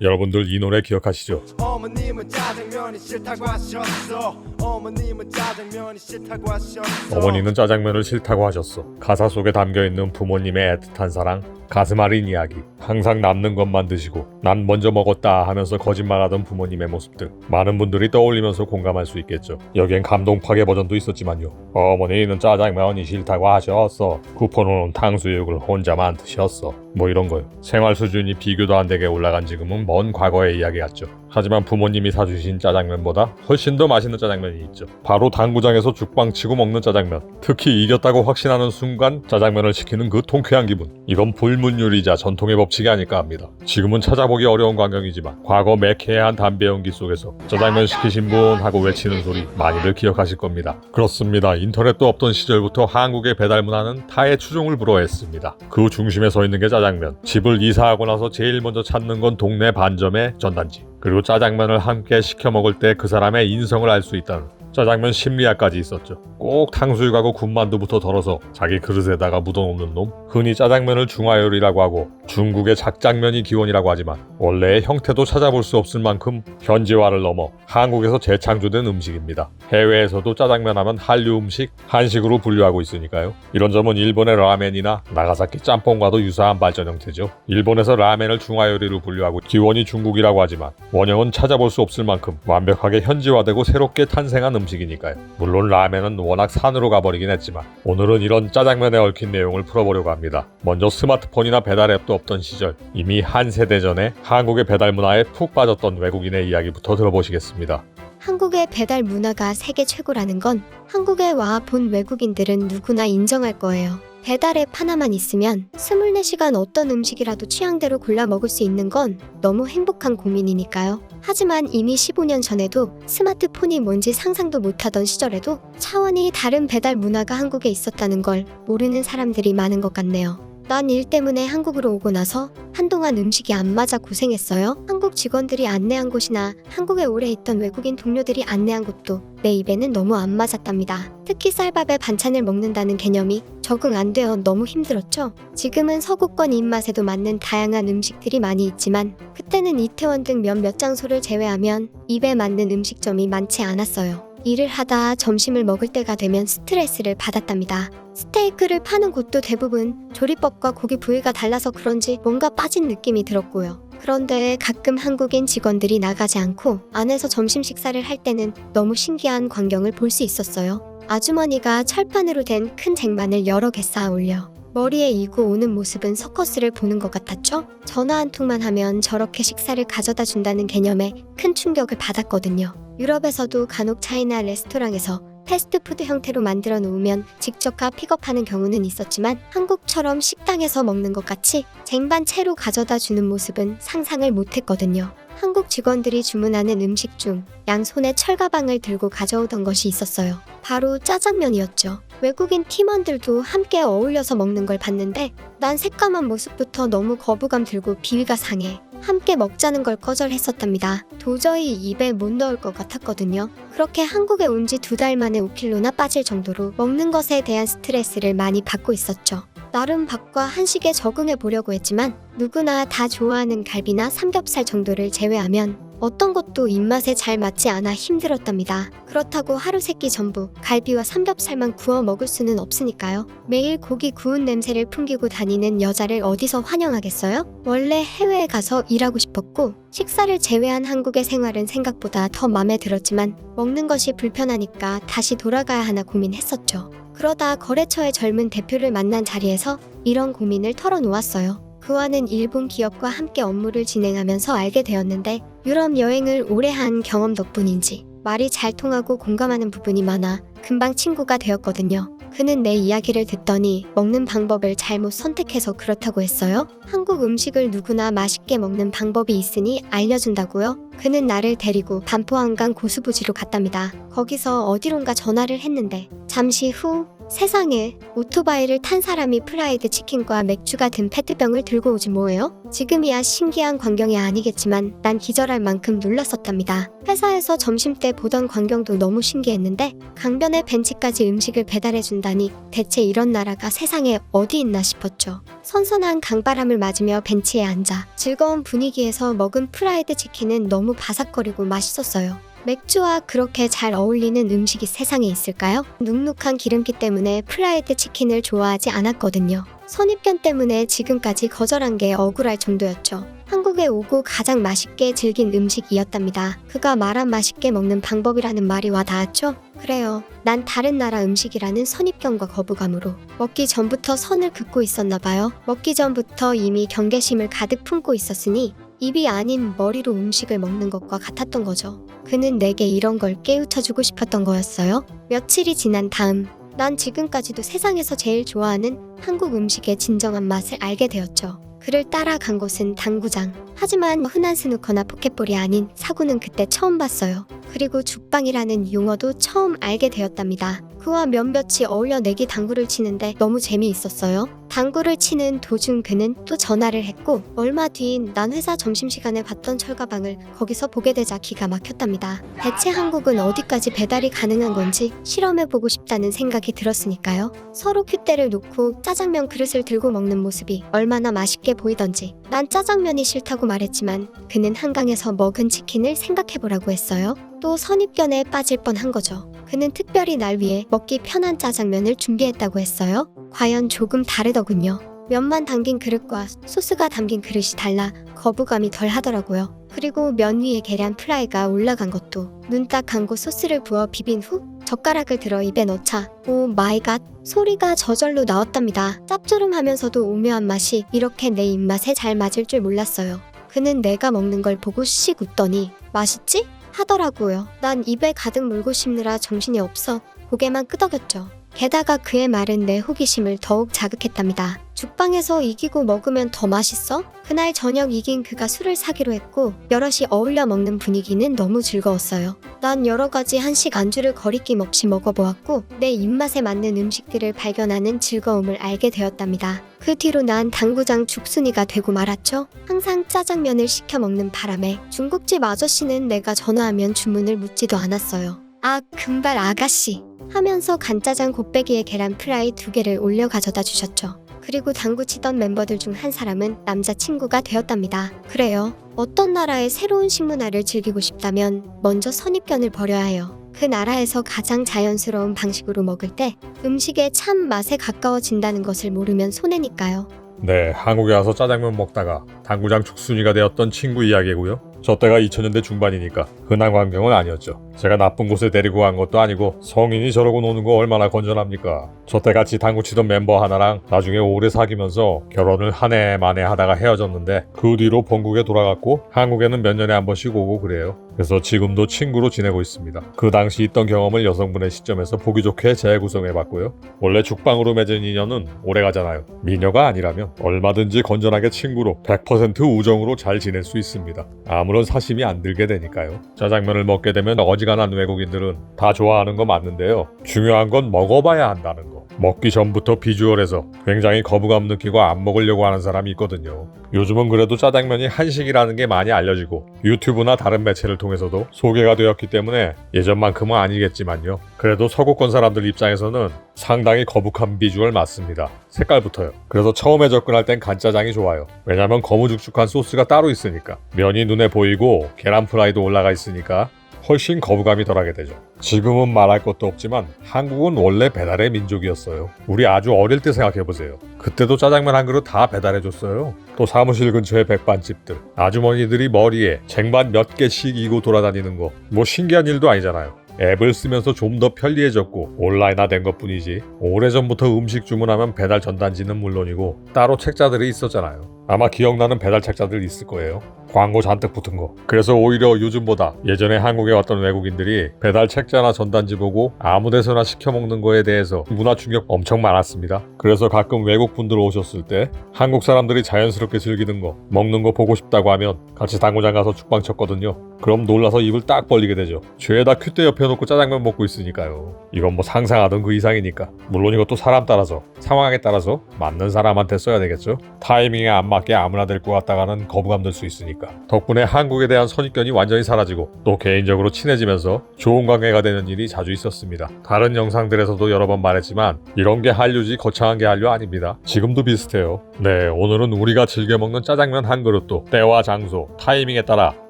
여러분들 이 노래 기억하시죠? 어머님은 짜장면이 싫다고 하셨어. 어머님은 짜장면이 싫다고 하셨어. 어머니는 짜장면을 싫다고 하셨어. 가사 속에 담겨있는 부모님의 애틋한 사랑, 가슴 아린 이야기, 항상 남는 것만 드시고 난 먼저 먹었다 하면서 거짓말하던 부모님의 모습들, 많은 분들이 떠올리면서 공감할 수 있겠죠. 여기엔 감동 파괴 버전도 있었지만요. 어머니는 짜장면이 싫다고 하셨어. 쿠폰으로는 탕수육을 혼자만 드셨어. 뭐 이런 거요. 생활 수준이 비교도 안 되게 올라간 지금은 먼 과거의 이야기 같죠. 하지만 부모님이 사주신 짜장면보다 훨씬 더 맛있는 짜장면이 있죠. 바로 당구장에서 죽방 치고 먹는 짜장면. 특히 이겼다고 확신하는 순간 짜장면을 시키는 그 통쾌한 기분. 이건 불문율이자 전통의 법칙이 아닐까 합니다. 지금은 찾아보기 어려운 광경이지만 과거 매캐한 담배 연기 속에서 짜장면 시키신 분 하고 외치는 소리 많이들 기억하실 겁니다. 그렇습니다. 인터넷도 없던 시절부터 한국의 배달 문화는 타의 추종을 불허했습니다. 그 중심에 서 있는 게 짜장면. 집을 이사하고 나서 제일 먼저 찾는 건 동네 반점의 전단지. 그리고 짜장면을 함께 시켜 먹을 때 그 사람의 인성을 알 수 있다는 짜장면 심리학까지 있었죠. 꼭 탕수육하고 군만두부터 덜어서 자기 그릇에다가 묻어놓는 놈. 흔히 짜장면을 중화요리라고 하고 중국의 작장면이 기원이라고 하지만 원래의 형태도 찾아볼 수 없을 만큼 현지화를 넘어 한국에서 재창조된 음식입니다. 해외에서도 짜장면 하면 한류 음식, 한식으로 분류하고 있으니까요. 이런 점은 일본의 라멘이나 나가사키 짬뽕과도 유사한 발전 형태죠. 일본에서 라멘을 중화요리로 분류하고 기원이 중국이라고 하지만 원형은 찾아볼 수 없을 만큼 완벽하게 현지화되고 새롭게 탄생한 음식이니까요. 물론 라멘은 워낙 산으로 가버리긴 했지만 오늘은 이런 짜장면에 얽힌 내용을 풀어보려고 합니다. 먼저 스마트폰이나 배달앱도 없던 시절, 이미 한 세대 전에 한국의 배달 문화에 푹 빠졌던 외국인의 이야기부터 들어보시겠습니다. 한국의 배달 문화가 세계 최고라는 건 한국에 와 본 외국인들은 누구나 인정할 거예요. 배달앱 하나만 있으면 24시간 어떤 음식이라도 취향대로 골라 먹을 수 있는 건 너무 행복한 고민이니까요. 하지만 이미 15년 전에도 스마트폰이 뭔지 상상도 못하던 시절에도 차원이 다른 배달 문화가 한국에 있었다는 걸 모르는 사람들이 많은 것 같네요. 난 일 때문에 한국으로 오고 나서 한동안 음식이 안 맞아 고생했어요. 한국 직원들이 안내한 곳이나 한국에 오래 있던 외국인 동료들이 안내한 곳도 내 입에는 너무 안 맞았답니다. 특히 쌀밥에 반찬을 먹는다는 개념이 적응 안 되어 너무 힘들었죠. 지금은 서구권 입맛에도 맞는 다양한 음식들이 많이 있지만 그때는 이태원 등 몇몇 장소를 제외하면 입에 맞는 음식점이 많지 않았어요. 일을 하다 점심을 먹을 때가 되면 스트레스를 받았답니다. 스테이크를 파는 곳도 대부분 조리법과 고기 부위가 달라서 그런지 뭔가 빠진 느낌이 들었고요. 그런데 가끔 한국인 직원들이 나가지 않고 안에서 점심 식사를 할 때는 너무 신기한 광경을 볼 수 있었어요. 아주머니가 철판으로 된 큰 쟁반을 여러 개 쌓아 올려 머리에 이고 오는 모습은 서커스를 보는 것 같았죠? 전화 한 통만 하면 저렇게 식사를 가져다 준다는 개념에 큰 충격을 받았거든요. 유럽에서도 간혹 차이나 레스토랑에서 패스트푸드 형태로 만들어 놓으면 직접 가 픽업하는 경우는 있었지만 한국처럼 식당에서 먹는 것 같이 쟁반 채로 가져다 주는 모습은 상상을 못했거든요. 한국 직원들이 주문하는 음식 중 양손에 철가방을 들고 가져오던 것이 있었어요. 바로 짜장면이었죠. 외국인 팀원들도 함께 어울려서 먹는 걸 봤는데 난 새까만 모습부터 너무 거부감 들고 비위가 상해 함께 먹자는 걸 거절했었답니다. 도저히 입에 못 넣을 것 같았거든요. 그렇게 한국에 온 지 2달 만에 5kg나 빠질 정도로 먹는 것에 대한 스트레스를 많이 받고 있었죠. 나름 밥과 한식에 적응해 보려고 했지만 누구나 다 좋아하는 갈비나 삼겹살 정도를 제외하면 어떤 것도 입맛에 잘 맞지 않아 힘들었답니다. 그렇다고 하루 세끼 전부 갈비와 삼겹살만 구워 먹을 수는 없으니까요. 매일 고기 구운 냄새를 풍기고 다니는 여자를 어디서 환영하겠어요? 원래 해외에 가서 일하고 싶었고 식사를 제외한 한국의 생활은 생각보다 더 마음에 들었지만 먹는 것이 불편하니까 다시 돌아가야 하나 고민했었죠. 그러다 거래처의 젊은 대표를 만난 자리에서 이런 고민을 털어놓았어요. 그와는 일본 기업과 함께 업무를 진행하면서 알게 되었는데 유럽 여행을 오래 한 경험 덕분인지 말이 잘 통하고 공감하는 부분이 많아 금방 친구가 되었거든요. 그는 내 이야기를 듣더니 먹는 방법을 잘못 선택해서 그렇다고 했어요. 한국 음식을 누구나 맛있게 먹는 방법이 있으니 알려준다고요? 그는 나를 데리고 반포한강 고수부지로 갔답니다. 거기서 어디론가 전화를 했는데 잠시 후 세상에, 오토바이를 탄 사람이 프라이드 치킨과 맥주가 든 페트병을 들고 오지 뭐예요? 지금이야 신기한 광경이 아니겠지만 난 기절할 만큼 놀랐었답니다. 회사에서 점심때 보던 광경도 너무 신기했는데 강변의 벤치까지 음식을 배달해준다니 대체 이런 나라가 세상에 어디 있나 싶었죠. 선선한 강바람을 맞으며 벤치에 앉아 즐거운 분위기에서 먹은 프라이드 치킨은 너무 바삭거리고 맛있었어요. 맥주와 그렇게 잘 어울리는 음식이 세상에 있을까요? 눅눅한 기름기 때문에 프라이드 치킨을 좋아하지 않았거든요. 선입견 때문에 지금까지 거절한 게 억울할 정도였죠. 한국에 오고 가장 맛있게 즐긴 음식이었답니다. 그가 말한 맛있게 먹는 방법이라는 말이 와 닿았죠? 그래요. 난 다른 나라 음식이라는 선입견과 거부감으로 먹기 전부터 선을 긋고 있었나 봐요. 먹기 전부터 이미 경계심을 가득 품고 있었으니 입이 아닌 머리로 음식을 먹는 것과 같았던 거죠. 그는 내게 이런 걸 깨우쳐주고 싶었던 거였어요. 며칠이 지난 다음 난 지금까지도 세상에서 제일 좋아하는 한국 음식의 진정한 맛을 알게 되었죠. 그를 따라간 곳은 당구장. 하지만 흔한 스누커나 포켓볼이 아닌 사구는 그때 처음 봤어요. 그리고 죽방이라는 용어도 처음 알게 되었답니다. 그와 몇몇이 어울려 내기 당구를 치는데 너무 재미있었어요. 당구를 치는 도중 그는 또 전화를 했고 얼마 뒤인 난 회사 점심시간에 봤던 철가방을 거기서 보게 되자 기가 막혔답니다. 대체 한국은 어디까지 배달이 가능한 건지 실험해보고 싶다는 생각이 들었으니까요. 서로 큐대를 놓고 짜장면 그릇을 들고 먹는 모습이 얼마나 맛있게 보이던지 난 짜장면이 싫다고 말했지만 그는 한강에서 먹은 치킨을 생각해보라고 했어요. 또 선입견에 빠질 뻔한 거죠. 그는 특별히 날 위해 먹기 편한 짜장면을 준비했다고 했어요. 과연 조금 다르더군요. 면만 담긴 그릇과 소스가 담긴 그릇이 달라 거부감이 덜 하더라고요. 그리고 면 위에 계란 프라이가 올라간 것도 눈 딱 감고 소스를 부어 비빈 후 젓가락을 들어 입에 넣자 오 마이 갓 소리가 저절로 나왔답니다. 짭조름하면서도 오묘한 맛이 이렇게 내 입맛에 잘 맞을 줄 몰랐어요. 그는 내가 먹는 걸 보고 씩 웃더니 맛있지? 하더라고요. 난 입에 가득 물고 씹느라 정신이 없어 고개만 끄덕였죠. 게다가 그의 말은 내 호기심을 더욱 자극했답니다. 죽방에서 이기고 먹으면 더 맛있어? 그날 저녁 이긴 그가 술을 사기로 했고 여럿이 어울려 먹는 분위기는 너무 즐거웠어요. 난 여러 가지 한식 안주를 거리낌 없이 먹어보았고 내 입맛에 맞는 음식들을 발견하는 즐거움을 알게 되었답니다. 그 뒤로 난 당구장 죽순이가 되고 말았죠. 항상 짜장면을 시켜 먹는 바람에 중국집 아저씨는 내가 전화하면 주문을 묻지도 않았어요. 아 금발 아가씨 하면서 간짜장 곱빼기에 계란 프라이 2개를 올려 가져다 주셨죠. 그리고 당구 치던 멤버들 중 한 사람은 남자친구가 되었답니다. 그래요. 어떤 나라의 새로운 식문화를 즐기고 싶다면 먼저 선입견을 버려야 해요. 그 나라에서 가장 자연스러운 방식으로 먹을 때 음식의 참 맛에 가까워진다는 것을 모르면 손해니까요. 네, 한국에 와서 짜장면 먹다가 당구장 죽순이가 되었던 친구 이야기고요. 저 때가 2000년대 중반이니까 흔한 광경은 아니었죠. 제가 나쁜 곳에 데리고 간 것도 아니고 성인이 저러고 노는 거 얼마나 건전합니까? 저 때 같이 당구 치던 멤버 하나랑 나중에 오래 사귀면서 결혼을 한 해 만에 하다가 헤어졌는데 그 뒤로 본국에 돌아갔고 한국에는 몇 년에 한 번씩 오고 그래요. 그래서 지금도 친구로 지내고 있습니다. 그 당시 있던 경험을 여성분의 시점에서 보기 좋게 재구성해봤고요. 원래 죽방으로 맺은 인연은 오래가잖아요. 미녀가 아니라면 얼마든지 건전하게 친구로 100% 우정으로 잘 지낼 수 있습니다. 아무런 사심이 안 들게 되니까요. 짜장면을 먹게 되면 어지간한 외국인들은 다 좋아하는 거 맞는데요. 중요한 건 먹어봐야 한다는 거. 먹기 전부터 비주얼에서 굉장히 거부감 느끼고 안 먹으려고 하는 사람이 있거든요. 요즘은 그래도 짜장면이 한식이라는 게 많이 알려지고 유튜브나 다른 매체를 통해서도 소개가 되었기 때문에 예전만큼은 아니겠지만요. 그래도 서구권 사람들 입장에서는 상당히 거북한 비주얼 맞습니다. 색깔부터요. 그래서 처음에 접근할 땐 간짜장이 좋아요. 왜냐면 거무죽죽한 소스가 따로 있으니까. 면이 눈에 보이고 계란 프라이도 올라가 있으니까 훨씬 거부감이 덜하게 되죠. 지금은 말할 것도 없지만 한국은 원래 배달의 민족이었어요. 우리 아주 어릴 때 생각해보세요. 그때도 짜장면 한 그릇 다 배달해줬어요. 또 사무실 근처의 백반집들, 아주머니들이 머리에 쟁반 몇 개씩 이고 돌아다니는 거 뭐 신기한 일도 아니잖아요. 앱을 쓰면서 좀 더 편리해졌고 온라인화된 것뿐이지 오래전부터 음식 주문하면 배달 전단지는 물론이고 따로 책자들이 있었잖아요. 아마 기억나는 배달 책자들 있을 거예요. 광고 잔뜩 붙은 거. 그래서 오히려 요즘보다 예전에 한국에 왔던 외국인들이 배달 책자나 전단지 보고 아무 데서나 시켜 먹는 거에 대해서 문화 충격 엄청 많았습니다. 그래서 가끔 외국 분들 오셨을 때 한국 사람들이 자연스럽게 즐기는 거, 먹는 거 보고 싶다고 하면 같이 당구장 가서 죽방 쳤거든요. 그럼 놀라서 입을 딱 벌리게 되죠. 죄에다 큐대 옆에 놓고 짜장면 먹고 있으니까요. 이건 뭐 상상하던 그 이상이니까. 물론 이것도 사람 따라서, 상황에 따라서 맞는 사람한테 써야 되겠죠. 타이밍에 안 맞게 아무나 될 것 같다가는 거부감 들 수 있으니까. 덕분에 한국에 대한 선입견이 완전히 사라지고 또 개인적으로 친해지면서 좋은 관계가 되는 일이 자주 있었습니다. 다른 영상들에서도 여러 번 말했지만 이런 게 한류지 거창한 게 한류 아닙니다. 지금도 비슷해요. 네, 오늘은 우리가 즐겨 먹는 짜장면 한 그릇도 때와 장소, 타이밍에 따라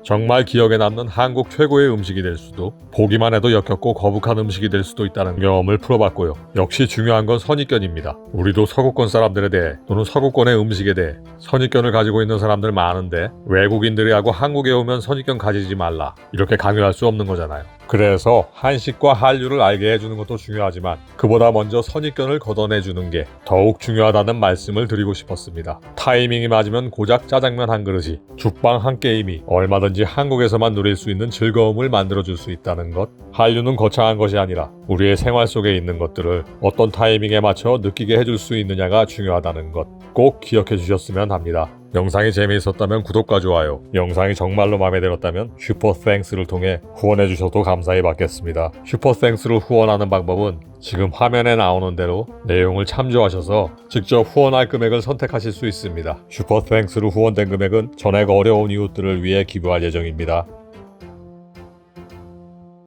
정말 기억에 남는 한국 최고의 음식이 될 수도, 보기만 해도 역겹고 거북한 음식이 될 수도 있다는 경험을 풀어봤고요. 역시 중요한 건 선입견입니다. 우리도 서구권 사람들에 대해 또는 서구권의 음식에 대해 선입견을 가지고 있는 사람들 많은데 외국인들이 하고 한국에 오면 선입견 가지지 말라 이렇게 강요할 수 없는 거잖아요. 그래서 한식과 한류를 알게 해주는 것도 중요하지만 그보다 먼저 선입견을 걷어내주는 게 더욱 중요하다는 말씀을 드리고 싶었습니다. 타이밍이 맞으면 고작 짜장면 한 그릇이, 죽방 한 게임이 얼마든지 한국에서만 누릴 수 있는 즐거움을 만들어줄 수 있다는 것. 한류는 거창한 것이 아니라 우리의 생활 속에 있는 것들을 어떤 타이밍에 맞춰 느끼게 해줄 수 있느냐가 중요하다는 것 꼭 기억해 주셨으면 합니다. 영상이 재미있었다면 구독과 좋아요, 영상이 정말로 마음에 들었다면 슈퍼땡스를 통해 후원해 주셔도 감사히 받겠습니다. 슈퍼땡스를 후원하는 방법은 지금 화면에 나오는 대로 내용을 참조하셔서 직접 후원할 금액을 선택하실 수 있습니다. 슈퍼땡스로 후원된 금액은 전액 어려운 이웃들을 위해 기부할 예정입니다.